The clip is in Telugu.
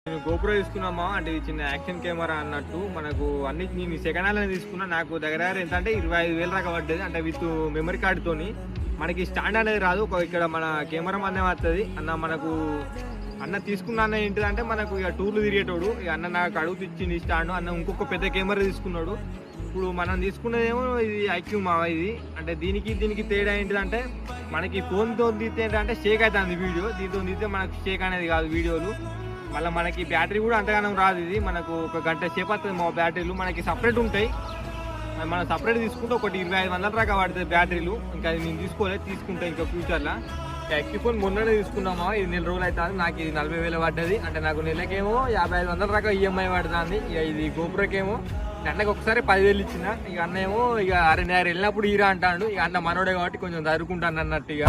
నేను గోప్రో తీసుకున్నామా అంటే ఇది చిన్న యాక్షన్ కెమెరా అన్నట్టు మనకు అన్ని నేను సెకండ్ హ్యాండ్ తీసుకున్నా. నాకు దగ్గర ఎంత అంటే 25,000 దాకా పడ్డది. అంటే విత్ మెమరీ కార్డుతోని మనకి స్టాండ్ అనేది రాదు. ఇక్కడ మన కెమెరా మందే వస్తుంది అన్న. మనకు అన్న తీసుకున్న అన్న ఏంటిదంటే మనకు ఇక టూర్లు తిరిగేటోడు. ఇక అన్న నాకు అడుగు తెచ్చింది స్టాండ్. అన్న ఇంకొక పెద్ద కెమెరా తీసుకున్నాడు. ఇప్పుడు మనం తీసుకున్నదేమో ఇది ఐక్యూ మావా ఇది. అంటే దీనికి తేడా ఏంటిదంటే మనకి ఫోన్తో తీస్తే ఏంటంటే షేక్ అవుతుంది వీడియో. దీంతో తీస్తే మనకు షేక్ అనేది కాదు వీడియోలు. మళ్ళీ మనకి బ్యాటరీ కూడా అంతగానం రాదు. ఇది మనకు ఒక గంట సేపు వస్తుంది. మా బ్యాటరీలు మనకి సపరేట్ ఉంటాయి. మనం సపరేట్ తీసుకుంటే ఒకటి 25,000 దాకా పడుతుంది బ్యాటరీలు. ఇంకా అది నేను తీసుకుంటా ఇంకా ఫ్యూచర్లో. యాక్టివ్ ఫోన్ మొన్ననే తీసుకున్నామా, ఇది 4 రోజులు అవుతుంది. నాకు ఇది 40,000 పడ్డది. అంటే నాకు నెలకేమో 55,000 దాకా ఈఎంఐ పడుతుంది. ఇక ఇది గోప్రోకేమో అన్నకి ఒకసారి 10,000 ఇచ్చిన. ఇక అన్న ఏమో ఇక అరే నేను వెళ్ళినప్పుడు ఈరా అంటాడు. ఇక అన్న మనోడే కాబట్టి కొంచెం చదువుకుంటాను అన్నట్టు. ఇక